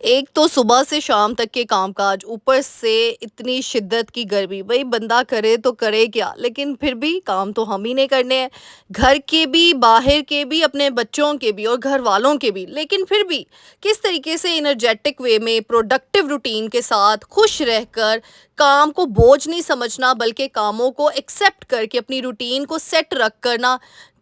एक तो सुबह से शाम तक के कामकाज, ऊपर से इतनी शिद्दत की गर्मी, भई बंदा करे तो करे क्या? लेकिन फिर भी काम तो हम ही ने करने हैं, घर के भी, बाहर के भी, अपने बच्चों के भी और घर वालों के भी। लेकिन फिर भी किस तरीके से एनर्जेटिक वे में, प्रोडक्टिव रूटीन के साथ, खुश रहकर, काम को बोझ नहीं समझना बल्कि कामों को एक्सेप्ट करके अपनी रूटीन को सेट रख कर ना,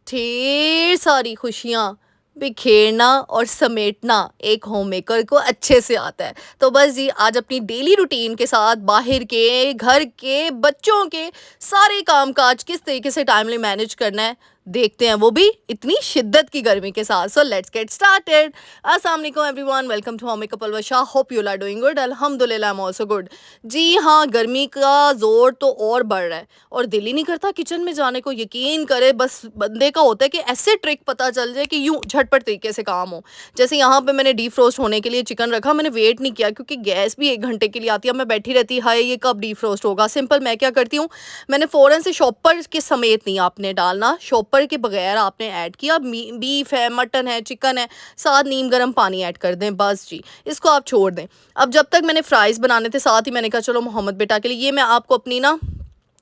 ढेर सारी खुशियाँ बिखेरना और समेटना एक होममेकर को अच्छे से आता है। तो बस जी आज अपनी डेली रूटीन के साथ बाहर के, घर के, बच्चों के सारे काम-काज किस तरीके से टाइमली मैनेज करना है, देखते हैं वो भी इतनी शिद्दत की गर्मी के साथ। So let's get started. अस्सलाम वालेकुम everyone, welcome to homemaker Palwasha. Hope you are doing good. अल्हम्दुलिल्लाह आई एम आल्सो गुड। जी हाँ, गर्मी का ज़ोर तो और बढ़ रहा है और दिल ही नहीं करता किचन में जाने को। यकीन करें बस बंदे का होता है कि ऐसे ट्रिक पता चल जाए कि यूँ झटपट तरीके से काम हो। जैसे यहाँ पे मैंने डीफ्रोस्ट होने के लिए चिकन रखा, मैंने वेट नहीं किया क्योंकि गैस भी 1 घंटे के लिए आती है। अब मैं बैठी रहती, हाय ये कब डीफ्रोस्ट होगा? सिंपल मैं क्या करती हूँ, मैंने फ़ौरन से शॉपर के समेत नहीं आपने डालना, शॉपर के बगैर आपने ऐड किया। बीफ है, मटन है, चिकन है, साथ नीम गर्म पानी ऐड कर दें, बस जी इसको आप छोड़ दें। अब जब तक मैंने फ्राइज़ बनाने थे, साथ ही मैंने कहा चलो मोहम्मद बेटा के लिए ये मैं आपको अपनी ना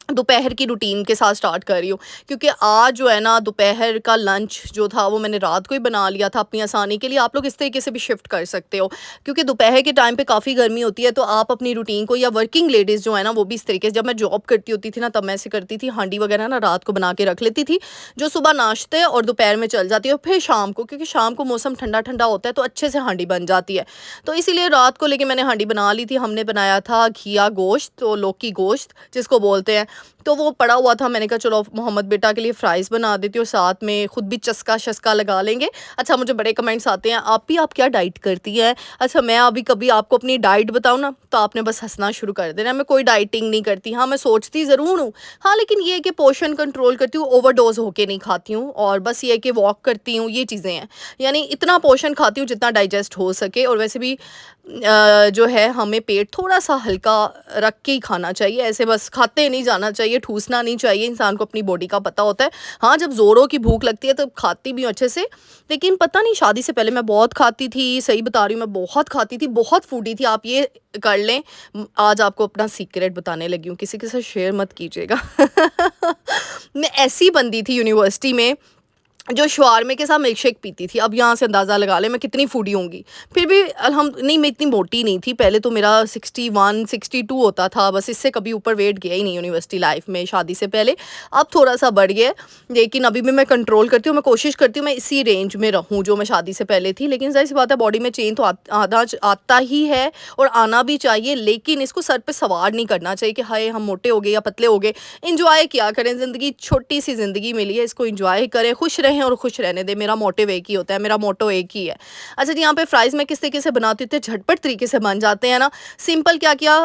दोपहर की रूटीन के साथ स्टार्ट कर रही हूँ, क्योंकि आज जो है ना दोपहर का लंच जो था वो मैंने रात को ही बना लिया था अपनी आसानी के लिए। आप लोग इस तरीके से भी शिफ्ट कर सकते हो, क्योंकि दोपहर के टाइम पे काफ़ी गर्मी होती है, तो आप अपनी रूटीन को, या वर्किंग लेडीज़ जो है ना वो भी इस तरीके से, जब मैं जॉब करती होती थी ना तब मैं ऐसे करती थी, हांडी वगैरह ना रात को बना के रख लेती थी, जो सुबह नाश्ते और दोपहर में चल जाती है, और फिर शाम को, क्योंकि शाम को मौसम ठंडा ठंडा होता है तो अच्छे से हांडी बन जाती है। तो इसीलिए रात को लेके मैंने हांडी बना ली थी। हमने बनाया था घिया गोश्त, तो लौकी गोश्त जिसको बोलते हैं, तो वो पड़ा हुआ था। मैंने कहा चलो मोहम्मद बेटा के लिए फ्राइज़ बना देती हूँ, साथ में खुद भी चस्का-शस्का लगा लेंगे। अच्छा, मुझे बड़े कमेंट्स आते हैं, आप क्या डाइट करती हैं? अच्छा, मैं अभी कभी आपको अपनी डाइट बताऊँ ना, तो आपने बस हँसना शुरू कर देना है। मैं कोई डाइटिंग नहीं करती। हाँ, मैं सोचती ज़रूर हूँ। हाँ, लेकिन ये है कि पोर्शन कंट्रोल करती हूँ, ओवरडोज़ होके नहीं खाती हूँ, और बस ये है कि वॉक करती हूँ, ये चीज़ें हैं। यानी इतना पोर्शन खाती हूँ जितना डाइजेस्ट हो सके, और वैसे भी जो है हमें पेट थोड़ा-सा हल्का रख के ही खाना चाहिए, ऐसे बस खाते नहीं जाना चाहिए, ठूसना नहीं चाहिए, इंसान को अपनी बॉडी का पता होता है। हाँ, जब ज़ोरों की भूख लगती है तब खाती भी हूँ अच्छे से, लेकिन पता नहीं शादी से पहले मैं बहुत खाती थी, सही बता रही हूँ, मैं बहुत खाती थी, बहुत फूडी थी, आप ये कर लें। आज आपको अपना सीक्रेट बताने लगी हूँ, किसी के साथ शेयर मत कीजिएगा। मैं ऐसी बंदी थी यूनिवर्सिटी में जो शवारमे के साथ मिल्कशेक पीती थी। अब यहाँ से अंदाज़ा लगा लें मैं कितनी फूडी होंगी। फिर भी नहीं, मैं इतनी मोटी नहीं थी। पहले तो मेरा 61, 62 होता था, बस इससे कभी ऊपर वेट गया ही नहीं यूनिवर्सिटी लाइफ़ में शादी से पहले। अब थोड़ा-सा बढ़ गया है, लेकिन अभी भी मैं कंट्रोल करती हूँ, मैं कोशिश करती हूँ मैं इसी रेंज में रहूँ जो मैं शादी से पहले थी। लेकिन ज़ाहिर-सी बात है बॉडी में चेंज तो आता ही है, और आना भी चाहिए, लेकिन इसको सर पे सवार नहीं करना चाहिए कि हाय हम मोटे हो गए या पतले हो गए। एन्जॉय किया करें ज़िंदगी, छोटी-सी ज़िंदगी मिली है, इसको एन्जॉय करें, खुश रहें और खुश रहने दें। मेरा मोटिव एक ही होता है, मेरा मोटो एक ही है। अच्छा जी, यहाँ पे फ्राइज़ मैं किस तरीके से बनाती हूँ, इतने झटपट तरीके से बन जाते हैं ना। सिंपल क्या किया,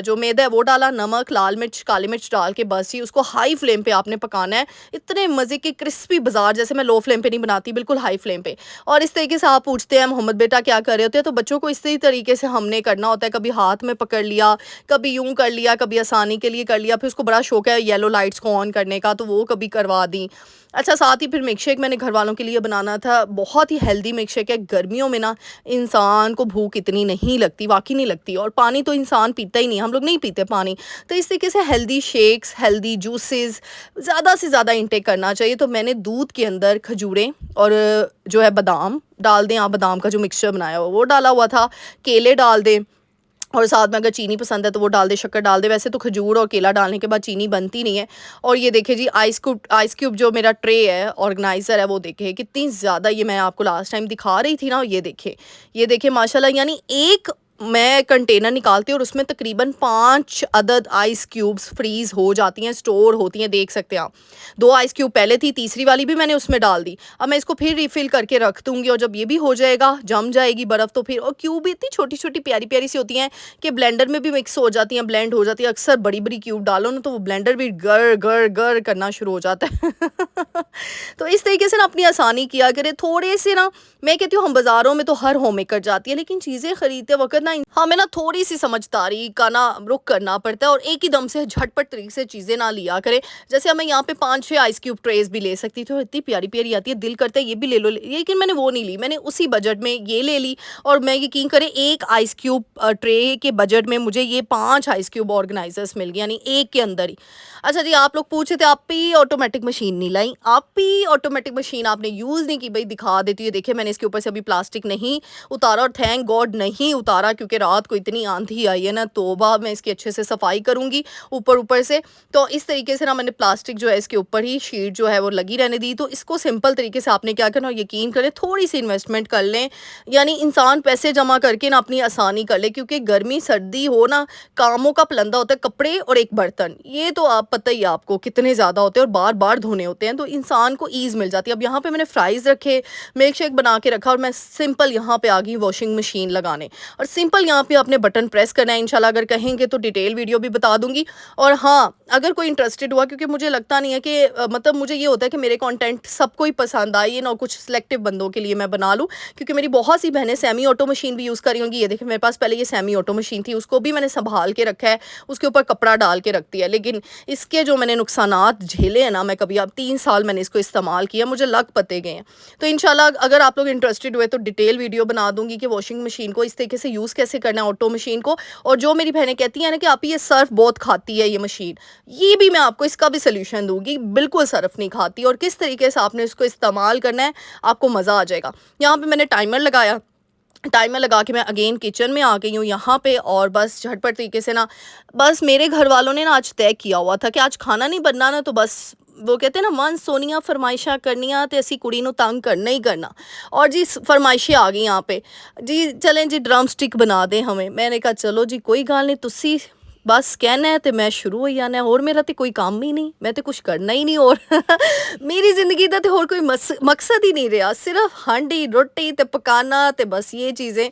जो मैदा है वो डाला, नमक, लाल मिर्च, काली मिर्च डाल के बस ही उसको हाई फ्लेम पे आपने पकाना है। इतने मज़े के क्रिस्पी बाज़ार जैसे, मैं लो फ्लेम पे नहीं बनाती, बिल्कुल हाई फ्लेम पे। और इस तरीके से आप पूछते हैं मोहम्मद बेटा क्या कर रहे होते हैं, तो बच्चों को इसी तरीके से हमने करना होता है। कभी हाथ में पकड़ लिया, कभी यूँ कर लिया, कभी आसानी के लिए कर लिया, फिर उसको बड़ा शौक है येलो लाइट्स को ऑन करने का, तो वो कभी करवा दी। अच्छा, साथ ही फिर मिल्कशेक मैंने घरवालों के लिए बनाना था, बहुत ही हेल्दी मिल्कशेक है। गर्मियों में ना इंसान को भूख इतनी नहीं लगती, वाक़ई नहीं लगती, और पानी तो इंसान पीता ही नहीं, हम लोग नहीं पीते पानी। तो इस तरीके से हेल्दी शेक्स, हेल्दी जूसेस ज़्यादा से ज़्यादा इंटेक करना चाहिए। तो मैंने दूध के अंदर खजूरें और जो है बादाम डाल दें, आप बादाम का जो मिक्सचर बनाया हो वो डाला हुआ था, केले डाल दें, और साथ में अगर चीनी पसंद है तो वो डाल दे, शक्कर डाल दे। वैसे तो खजूर और केला डालने के बाद चीनी बनती नहीं है। और ये देखिए जी, आइस क्यूब जो मेरा ट्रे है, ऑर्गेनाइज़र है, वो देखिए कितनी ज़्यादा, ये मैं आपको लास्ट टाइम दिखा रही थी ना, ये देखिए माशाल्लाह, यानी एक मैं कंटेनर निकालती हूँ और उसमें तकरीबन 5 अदद आइस क्यूब्स फ्रीज़ हो जाती हैं, स्टोर होती हैं, देख सकते हैं आप। 2 आइस क्यूब पहले थी, तीसरी वाली भी मैंने उसमें डाल दी। अब मैं इसको फिर रिफ़िल करके रख दूँगी, और जब ये भी हो जाएगा, जम जाएगी बर्फ़, तो फिर, और क्यूब भी इतनी छोटी-छोटी प्यारी-प्यारी सी होती हैं कि ब्लेंडर में भी मिक्स हो जाती हैं, ब्लेंड हो जाती है। अक्सर बड़ी-बड़ी क्यूब डालो ना तो वो ब्लेंडर भी गर, गर, गर करना शुरू हो जाता है। तो इस तरीके से ना अपनी आसानी किया करें। थोड़े से ना, मैं कहती हूँ हम बाज़ारों में तो हर होममेकर जाती है, लेकिन चीज़ें खरीदते वक़्त ना हमें ना थोड़ी-सी समझदारी का ना रुख करना पड़ता है और एक ही दम से झटपट तरीके से चीज़ें ना लिया करें। जैसे मैं यहाँ पे 5-6 आइस क्यूब ट्रेज़ भी ले सकती थी और इतनी प्यारी-प्यारी आती है, दिल करता है ये भी ले लो, लेकिन मैंने वो नहीं ली। मैंने उसी बजट में ये ले ली और मैं यकीन करें 1 आइस क्यूब ट्रे के बजट में मुझे ये 5 आइस क्यूब ऑर्गेनाइज़र्स मिल गए, यानी एक के अंदर ही। अच्छा जी, आप लोग पूछ रहे थे आप भी ऑटोमेटिक मशीन नहीं लाई, आप भी ऑटोमेटिक मशीन आपने यूज़ नहीं की, भई दिखा देती हूँ। देखिए मैंने इसके ऊपर से अभी प्लास्टिक नहीं उतारा और थैंक गॉड नहीं उतारा, क्योंकि रात को इतनी आंधी आई है ना, तौबा! मैं इसकी अच्छे से सफाई करूँगी ऊपर-ऊपर से। तो इस तरीके से ना मैंने प्लास्टिक जो है इसके ऊपर ही शीट जो है वो लगी रहने दी। तो इसको सिंपल तरीके से आपने क्या करना, यकीन करें थोड़ी-सी इन्वेस्टमेंट कर लें, यानी इंसान पैसे जमा करके ना अपनी आसानी कर ले, क्योंकि गर्मी सर्दी हो ना, कामों का पलंदा होता है कपड़े और एक बर्तन। ये तो आप पता ही है आपको कितने ज़्यादा होते हैं और बार-बार धोने होते हैं, तो इंसान को ईज़ मिल जाती है। अब यहाँ पे मैंने फ्राइज़ रखे, मिल्क शेक बना के रखा और मैं सिंपल यहाँ पे आ गई वॉशिंग मशीन लगाने और सिंपल यहाँ पे आपने बटन प्रेस करना है। इंशाल्लाह अगर कहेंगे तो डिटेल वीडियो भी बता दूंगी। और हाँ, अगर कोई इंटरेस्टेड हुआ, क्योंकि मुझे लगता नहीं है कि मतलब मुझे ये होता है कि मेरे कंटेंट सबको ही पसंद आए, ये ना कुछ सिलेक्टिव बंदों के लिए मैं बना लूँ, क्योंकि मेरी बहुत सी बहनें सेमी ऑटो मशीन भी यूज़ करी होंगी। ये देखिए मेरे पास पहले ये सेमी ऑटो मशीन थी, उसको भी मैंने संभाल के रखा है, उसके ऊपर कपड़ा डाल के रखती है, लेकिन इसके जो मैंने नुकसानात झेले हैं ना, मैं कभी अब 3 साल मैंने इसको इस्तेमाल किया, मुझे लग पते गए हैं। तो इंशाल्लाह अगर आप लोग इंटरेस्टेड हुए तो डिटेल वीडियो बना दूंगी कि वॉशिंग मशीन को इस तरीके से यूज़ कैसे करना है, ऑटो मशीन को। और जो मेरी बहनें कहती हैं ना कि आप ये सर्फ बहुत खाती है ये मशीन, ये भी मैं आपको इसका भी सोल्यूशन दूंगी, बिल्कुल सर्फ नहीं खाती और किस तरीके से आपने इसको इस्तेमाल करना है, आपको मज़ा आ जाएगा। यहाँ पे मैंने टाइमर लगाया, टाइमर लगा के मैं अगेन किचन में आ गई हूँ यहाँ पे और बस झटपट तरीके से ना, बस मेरे घर वालों ने ना आज तय किया हुआ था कि आज खाना नहीं बनना ना, तो बस वो कहते हैं ना मन सोनिया फरमाइशा करनिया तो असी कुड़ी नूं तंग करना ही करना। और जी फरमाइशें आ गई यहाँ पे, जी चलें जी ड्रम स्टिक बना दें हमें। मैंने कहा चलो जी कोई गल नहीं, तुसी बस कहना है तो मैं शुरू हो जाना है, और मेरा तो कोई काम ही नहीं, मैं तो कुछ करना ही नहीं और मेरी जिंदगी का तो और कोई मकसद ही नहीं रहा, सिर्फ हांडी रोटी ते पकाना ते बस ये चीज़ें।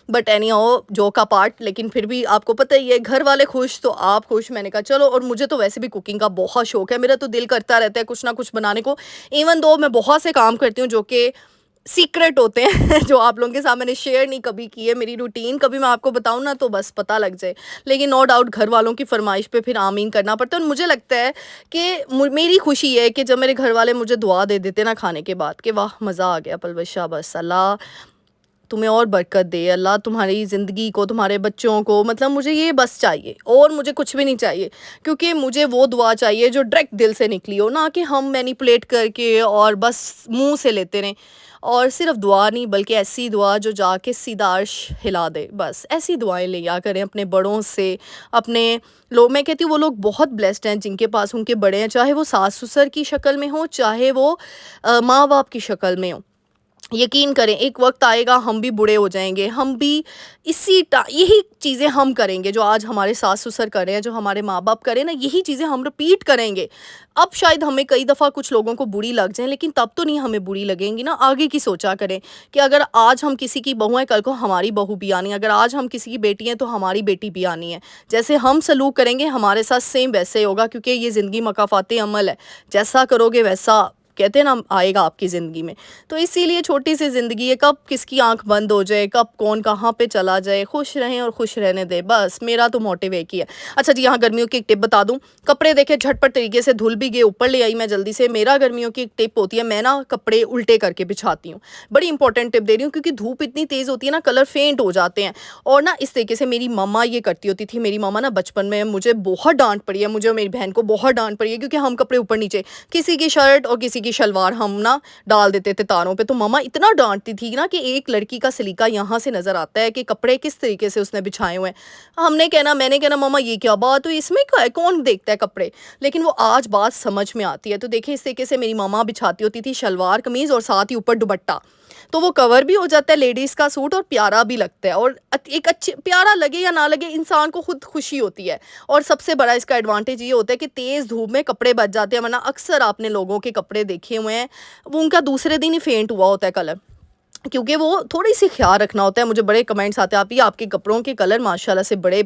बट एनी हाउ जो का पार्ट, लेकिन फिर भी आपको पता ही है घर वाले खुश तो आप खुश। मैंने कहा चलो, और मुझे तो वैसे भी कुकिंग का बहुत शौक है, मेरा तो दिल करता रहता है कुछ ना कुछ बनाने को। इवन दो मैं बहुत से काम करती हूँ जो कि सीक्रेट होते हैं जो आप लोगों के साथ मैंने शेयर नहीं कभी किए, मेरी रूटीन कभी मैं आपको बताऊं ना तो बस पता लग जाए, लेकिन नो डाउट घर वालों की फरमाइश पे फिर आमीन करना पड़ता है। और मुझे लगता है कि मेरी खुशी है कि जब मेरे घर वाले मुझे दुआ दे देते ना खाने के बाद कि वाह मज़ा आ गया पलवशा, बस अल्लाह तुम्हें और बरकत दे, अल्लाह तुम्हारी ज़िंदगी को, तुम्हारे बच्चों को, मतलब मुझे ये बस चाहिए और मुझे कुछ भी नहीं चाहिए, क्योंकि मुझे वो दुआ चाहिए जो डायरेक्ट दिल से निकली हो, ना कि हम मैनिपुलेट करके और बस मुंह से लेते रहें। और सिर्फ दुआ नहीं बल्कि ऐसी दुआ जो जाके सीधा अर्श हिला दे, बस ऐसी दुआएं लिया करें अपने बड़ों से। अपने लोग, मैं कहती हूँ वो लोग बहुत ब्लेस्ड हैं जिनके पास उनके बड़े हैं, चाहे वो सास ससुर की शक्ल में हो, चाहे वो माँ बाप की शक्ल में हो। यकीन करें एक वक्त आएगा हम भी बूढ़े हो जाएंगे, हम भी यही चीज़ें हम करेंगे जो आज हमारे सास ससुर कर रहे हैं, जो हमारे माँ बाप करें ना, यही चीज़ें हम रिपीट करेंगे। अब शायद हमें कई दफ़ा कुछ लोगों को बुरी लग जाए, लेकिन तब तो नहीं हमें बुरी लगेंगी ना। आगे की सोचा करें कि अगर आज हम किसी की बहू हैं, कल को हमारी बहू भी आनी है, अगर आज हम किसी की बेटी हैं तो हमारी बेटी भी आनी है। जैसे हम सलूक करेंगे हमारे साथ सेम वैसे होगा, क्योंकि ये ज़िंदगी मकाफाते अमल है, जैसा करोगे वैसा कहते हैं ना आएगा आपकी ज़िंदगी में। तो इसीलिए छोटी सी ज़िंदगी है, कब किसकी आंख बंद हो जाए, कब कौन कहाँ पे चला जाए, खुश रहें और खुश रहने दें, बस मेरा तो मोटिव एक ही है। अच्छा जी, यहाँ गर्मियों की एक टिप बता दूँ, कपड़े देखे झटपट तरीके से धुल भी गए, ऊपर ले आई मैं जल्दी से। मेरा गर्मियों की एक टिप होती है, मैं ना कपड़े उल्टे करके बिछाती हूँ, बड़ी इंपॉर्टेंट टिप दे रही हूँ, क्योंकि धूप इतनी तेज़ होती है ना, कलर फेंट हो जाते हैं। और ना इस तरीके से मेरी मम्मा ये करती होती थी, मेरी मम्मा ना बचपन में मुझे बहुत डांट पड़ी है, मुझे और मेरी बहन को बहुत डांट पड़ी है, क्योंकि हम कपड़े ऊपर नीचे, किसी की शर्ट और किसी की शलवार हम ना डाल देते थे तारों पे। तो मम्मा इतना डांटती थी ना कि एक लड़की का सलीका यहाँ से नजर आता है कि कपड़े किस तरीके से उसने बिछाए हुए हैं। मैंने कहना मम्मा ये क्या बात हुई, इसमें क्या है, कौन देखता है कपड़े, लेकिन वो आज बात समझ में आती है। तो देखिए इस तरीके से मेरी मम्मा बिछाती होती थी शलवार कमीज और साथ ही ऊपर दुपट्टा, तो वो कवर भी हो जाता है लेडीज़ का सूट और प्यारा भी लगता है। और एक अच्छी प्यारा लगे या ना लगे, इंसान को खुद खुशी होती है। और सबसे बड़ा इसका एडवांटेज ये होता है कि तेज़ धूप में कपड़े बच जाते हैं, वरना अक्सर आपने लोगों के कपड़े देखे हुए हैं वो उनका दूसरे दिन ही फेंट हुआ होता है कलर, क्योंकि वो थोड़ी सी ख्याल रखना होता है। मुझे बड़े कमेंट्स आते हैं आप ही आपके कपड़ों के कलर माशाल्लाह से बड़े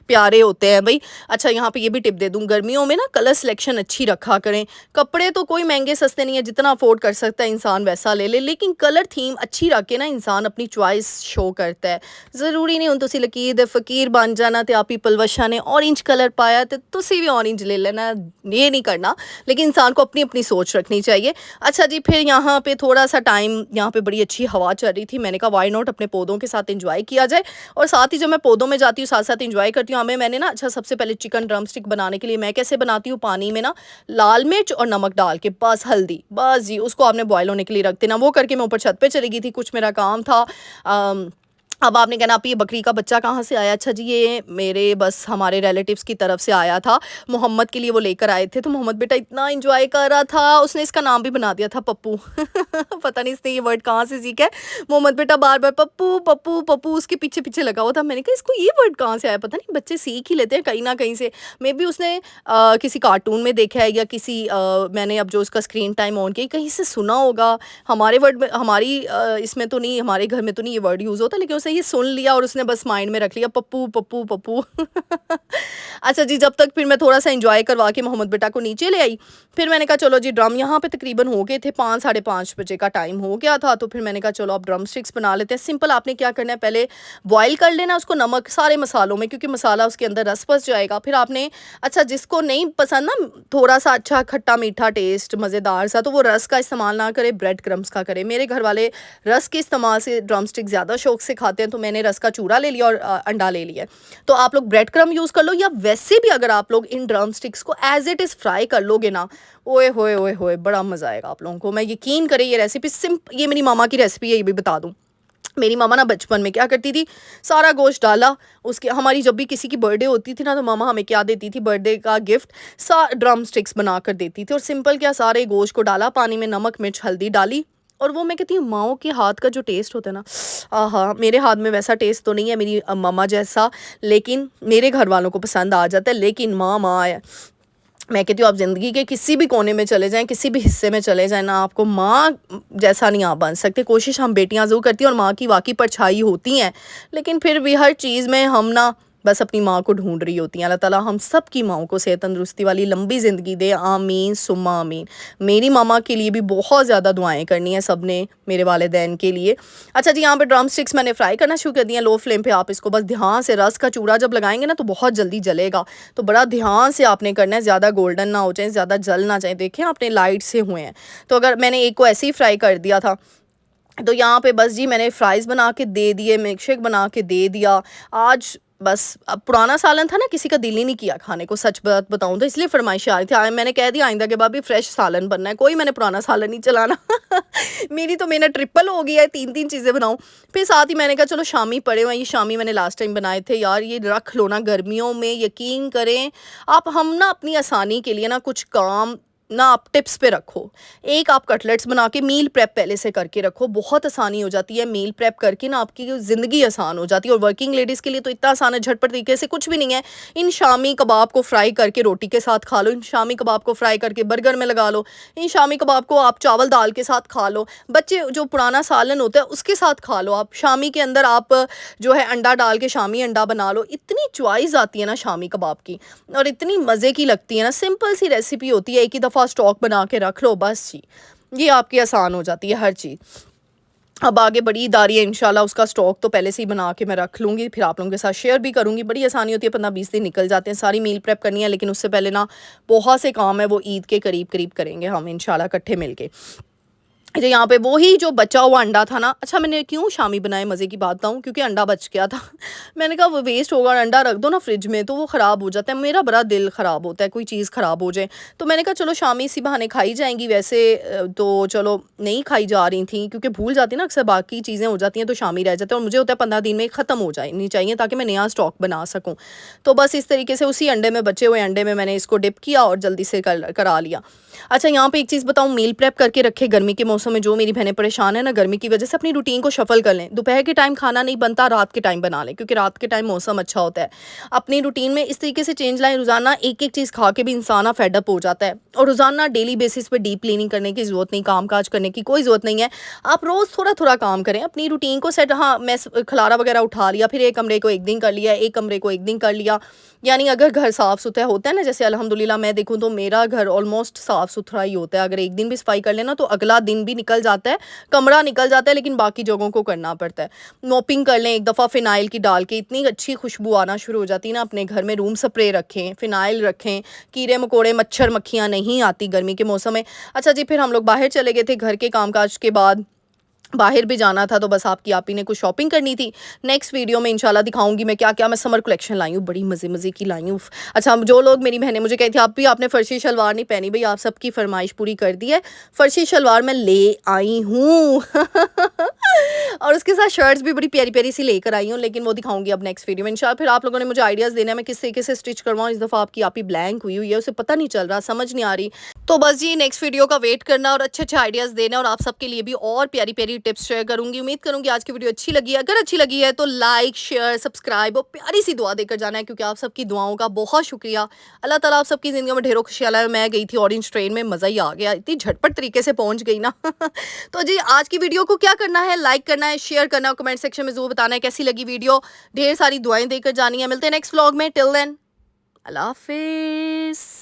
प्यारे होते हैं भाई। अच्छा यहाँ पे ये भी टिप दे दूँ, गर्मियों में ना कलर सिलेक्शन अच्छी रखा करें। कपड़े तो कोई महंगे सस्ते नहीं है, जितना अफोर्ड कर सकता है इंसान वैसा ले ले, लेकिन कलर थीम अच्छी रख के ना इंसान अपनी चॉइस शो करता है। ਜ਼ਰੂਰੀ ਨਹੀਂ ਹੁਣ ਤੁਸੀਂ ਲਕੀਰ ਦੇ ਫਕੀਰ ਬਣ ਜਾਣਾ ਤੇ आप ही पलवशा ने ऑरेंज कलर पाया तो तुसी भी ऑरेंज ले लेना, ये नहीं करना। लेकिन इंसान को अपनी अपनी सोच रखनी चाहिए। अच्छा जी, फिर यहाँ पे थोड़ा सा टाइम, यहाँ पे बड़ी अच्छी हवा चल रही थी, मैंने कहा वाई नॉट अपने पौधों के साथ इंजॉय किया जाए। और साथ ही जब मैं पौधों में जाती हूँ साथ साथ इंजॉय करती हूँ। हमें मैंने ना, अच्छा सबसे पहले चिकन ड्रम स्टिक बनाने के लिए मैं कैसे बनाती हूँ, पानी में ना लाल मिर्च और नमक डाल के, बस हल्दी, बस जी उसको आपने बॉयल होने के लिए रख देना। वो करके मैं ऊपर छत पे चली गई थी, कुछ मेरा काम था। अब आपने कहना आप ये बकरी का बच्चा कहाँ से आया? अच्छा जी, ये मेरे बस हमारे रिलेटिव्स की तरफ से आया था, मोहम्मद के लिए वो लेकर आए थे। तो मोहम्मद बेटा इतना एंजॉय कर रहा था, उसने इसका नाम भी बना दिया था पप्पू। पता नहीं इसने ये वर्ड कहाँ से सीखा है। मोहम्मद बेटा बार बार पप्पू पप्पू पप्पू उसके पीछे पीछे लगा हुआ था। मैंने कहा इसको ये वर्ड कहाँ से आया, पता नहीं, बच्चे सीख ही लेते हैं कहीं ना कहीं से। मे बी उसने किसी कार्टून में देखा है या किसी मैंने अब जो उसका स्क्रीन टाइम ऑन किया कहीं से सुना होगा। हमारे वर्ड में, हमारी इसमें तो नहीं, हमारे घर में तो नहीं ये वर्ड यूज़ होता, लेकिन उसने ये सुन लिया और उसने बस माइंड में रख लिया पप्पू पप्पू पप्पू। अच्छा जी, जब तक फिर मैं थोड़ा सा एंजॉय करवा के मोहम्मद बेटा को नीचे ले आई। फिर मैंने कहा चलो जी, ड्रम यहाँ पे तकरीबन हो गए थे, 5 साढ़े 5 बजे का टाइम हो गया था। तो फिर मैंने कहा चलो अब ड्रम स्टिक्स बना लेते हैं। सिंपल, आपने क्या करना है, पहले बॉयल कर लेना उसको नमक सारे मसालों में, क्योंकि मसाला उसके अंदर रस बस जाएगा। फिर आपने, अच्छा जिसको नहीं पसंद ना थोड़ा सा अच्छा खट्टा मीठा टेस्ट मज़ेदार सा, तो वो रस का इस्तेमाल ना करे, ब्रेड क्रम्स का करे। मेरे घर वाले रस के इस्तेमाल से ड्रम स्टिक ज़्यादा शौक से खाते हैं, तो मैंने रस का चूरा ले लिया और अंडा ले लिया। तो आप लोग ब्रेड क्रम यूज़ कर लो, या वैसे भी अगर आप लोग इन ड्रम स्टिक्स को एज इट इज़ फ्राई कर लोगे ना, ओए होए ओए होए, बड़ा मज़ा आएगा आप लोगों को। मैं यकीन करें, ये रेसिपी ये मेरी मामा की रेसिपी है, ये भी बता दूँ। मेरी मामा ना बचपन में क्या करती थी, सारा गोश्त डाला उसके, हमारी जब भी किसी की बर्थडे होती थी ना, तो मामा हमें क्या देती थी बर्थडे का गिफ्ट, ड्रम स्टिक्स बना कर देती थी। और सिंपल क्या, सारे गोश्त को डाला पानी में, नमक मिर्च हल्दी डाली। और वो मैं कहती हूँ माओ के हाथ का जो टेस्ट होता है ना, आहा, मेरे हाथ में वैसा टेस्ट तो नहीं है मेरी मामा जैसा, लेकिन मेरे घर वालों को पसंद आ जाता है। लेकिन माँ माँ है। मैं कहती हूँ आप ज़िंदगी के किसी भी कोने में चले जाएं, किसी भी हिस्से में चले जाएं ना, आपको माँ जैसा नहीं आप बन सकते। कोशिश हम बेटियाँ ज़रूर करती हैं और माँ की वाकई परछाई होती हैं, लेकिन फिर भी हर चीज़ में हम ना बस अपनी माँ को ढूंढ रही होती हैं। अल्लाह ताला हम सब की माँओं को सेहत तंदुरुस्ती वाली लंबी ज़िंदगी दे, आमीन सुम्मा आमीन। मेरी मामा के लिए भी बहुत ज़्यादा दुआएं करनी है सब ने, मेरे वालिदैन के लिए। अच्छा जी, यहाँ पे ड्रम स्टिक्स मैंने फ्राई करना शुरू कर दिया लो फ्लेम पे। आप इसको बस ध्यान से, रस का चूड़ा जब लगाएंगे ना तो बहुत जल्दी जलेगा, तो बड़ा ध्यान से आपने करना है, ज़्यादा गोल्डन ना हो जाए, ज़्यादा जल ना जाए। देखें आपने लाइट से हुए हैं। तो अगर मैंने एक को ऐसे ही फ्राई कर दिया था, तो यहाँ पे बस जी मैंने फ्राइज़ बना के दे दिए, मिल्क शेक बना के दे दिया। आज बस, अब पुराना सालन था ना, किसी का दिल ही नहीं किया खाने को, सच बात बताऊँ तो, इसलिए फरमाइश आ रही थी। मैंने कह दिया आइंदा के बाद भी फ्रेश सालन बनना है, कोई मैंने पुराना सालन नहीं चलाना। मेरी तो मेहनत ट्रिपल हो गई है, 3-3 चीज़ें बनाऊँ। फिर साथ ही मैंने कहा चलो शामी पड़े हुए, ये शामी मैंने लास्ट टाइम बनाए थे यार, ये रख लो ना गर्मियों में, यकीन करें आप, हम ना अपनी आसानी के लिए ना कुछ काम ना आप टिप्स पे रखो। एक आप कटलेट्स बना के मील प्रेप पहले से करके रखो, बहुत आसानी हो जाती है। मील प्रेप करके ना आपकी ज़िंदगी आसान हो जाती है। और वर्किंग लेडीज़ के लिए तो इतना आसान है, झटपट तरीके से, कुछ भी नहीं है। इन शामी कबाब को फ्राई करके रोटी के साथ खा लो, इन शामी कबाब को फ्राई करके बर्गर में लगा लो, इन शामी कबाब को आप चावल दाल के साथ खा लो, बच्चे जो पुराना सालन होता है उसके साथ खा लो। आप शामी के अंदर आप जो है अंडा डाल के शामी अंडा बना लो। इतनी चॉइस आती है ना शामी कबाब की, और इतनी मज़े की लगती है ना। सिंपल सी रेसिपी होती है, एक ही दफ़ा स्टॉक बना के रख लो, बस जी, ये आपकी आसान हो जाती है हर चीज़। अब आगे बड़ी ईद आ रही है, इंशाल्लाह उसका स्टॉक तो पहले से ही बना के मैं रख लूँगी, फिर आप लोगों के साथ शेयर भी करूँगी। बड़ी आसानी होती है, 15-20 दिन निकल जाते हैं। सारी मील प्रेप करनी है, लेकिन उससे पहले ना बहुत से काम है, वो ईद के करीब करीब करेंगे हम इंशाल्लाह इकट्ठे मिलके। अच्छा, यहाँ पे वही जो बचा हुआ अंडा था ना, अच्छा मैंने क्यों शामी बनाए, मज़े की बात बताऊँ, क्योंकि अंडा बच गया था। मैंने कहा वो वेस्ट होगा, अंडा रख दो ना फ्रिज में तो वो ख़राब हो जाता है, मेरा बड़ा दिल ख़राब होता है कोई चीज़ ख़राब हो जाए। तो मैंने कहा चलो शामी इसी बहाने खाई जाएंगी, वैसे तो चलो नहीं खाई जा रही थी, क्योंकि भूल जाती ना अक्सर, बाकी चीज़ें हो जाती हैं तो शामी रह जाते हैं, और मुझे होता है 15 दिन में ख़त्म हो जानी चाहिए ताकि मैं नया स्टॉक बना सकूँ। तो बस इस तरीके से उसी अंडे में, बचे हुए अंडे में मैंने इसको डिप किया और जल्दी से करा लिया। अच्छा, यहाँ पे एक चीज़ बताऊँ, मील प्रेप करके रखे गर्मी के मौसम मौसम में जो मेरी बहनें परेशान है ना गर्मी की वजह से, अपनी रूटीन को शफल कर लें। दोपहर के टाइम खाना नहीं बनता, रात के टाइम बना लें, क्योंकि रात के टाइम मौसम अच्छा होता है। अपनी रूटीन में इस तरीके से चेंज लाएं। रोजाना एक एक चीज़ खा के भी इंसान ना फेड अप हो जाता है। और रोजाना डेली बेसिस पे डीप क्लीनिंग करने की जरूरत नहीं, काम काज करने की कोई जरूरत नहीं है। आप रोज थोड़ा थोड़ा काम करें, अपनी रूटीन को सेट। हाँ, मैं खलारा वगैरह उठा लिया, फिर एक कमरे को एक दिन कर लिया, एक कमरे को एक दिन कर लिया। यानी अगर घर साफ सुथरा होता है ना, जैसे अल्हम्दुलिल्लाह मैं देखूं तो मेरा घर ऑलमोस्ट साफ सुथरा ही होता है। अगर एक दिन भी सफाई कर लेना तो अगला दिन भी निकल जाता है, कमरा निकल जाता है, लेकिन बाकी जगहों को करना पड़ता है। मोपिंग कर लें एक दफ़ा फिनाइल की डाल के, इतनी अच्छी खुशबू आना शुरू हो जाती है ना। अपने घर में रूम स्प्रे रखें, फिनाइल रखें, कीड़े मकोड़े मच्छर मक्खियाँ नहीं आती गर्मी के मौसम में। अच्छा जी, फिर हम लोग बाहर चले गए थे घर के कामकाज के बाद, बाहर भी जाना था, तो बस आपकी आप ही ने कुछ शॉपिंग करनी थी। नेक्स्ट वीडियो में इंशाल्लाह दिखाऊंगी मैं क्या क्या मैं समर कलेक्शन लाई हूँ, बड़ी मज़े मज़े की लाई हूँ। अच्छा, जो लोग मेरी बहनें मुझे कहती थी आप भी आपने फ़र्शी शलवार नहीं पहनी, भाई आप सबकी फरमाइश पूरी कर दी है, फ़र्शी शलवार मैं ले आई हूँ। और उसके साथ शर्ट्स भी बड़ी प्यारी प्यारी सी लेकर आई हूँ, लेकिन वो दिखाऊंगी अब नेक्स्ट वीडियो में इंशाल्लाह। फिर आप लोगों ने मुझे आइडियाज़ देना है मैं किस तरीके से स्टिच करवाऊँ। इस दफ़ा आपकी आप ही ब्लैंक हुई है, उसे पता नहीं चल रहा, समझ नहीं आ रही। तो बस जी, नेक्स्ट वीडियो का वेट करना और अच्छे अच्छे आइडियाज़ देना, और आप सबके लिए भी और प्यारी प्यारी टिप्स शेयर करूंगी। उम्मीद करूंगी आज की वीडियो अच्छी लगी है। अगर अच्छी लगी है तो लाइक शेयर सब्सक्राइब और प्यारी सी दुआ देकर जाना है, क्योंकि आप सबकी दुआओं का बहुत शुक्रिया। अल्लाह ताला आप सबकी ज़िंदगी में ढेरों खुशियाँ लाए। मैं गई थी ऑरेंज ट्रेन में, मज़ा ही आ गया, इतनी झटपट तरीके से पहुँच गई ना। तो जी, आज की वीडियो को क्या करना है, लाइक करना है, शेयर करना है, कमेंट सेक्शन में ज़रूर बताना है कैसी लगी वीडियो। ढेर सारी दुआएं देकर जानी है। मिलते हैं नेक्स्ट व्लॉग में। टिल देन, अल्लाह हाफिज़।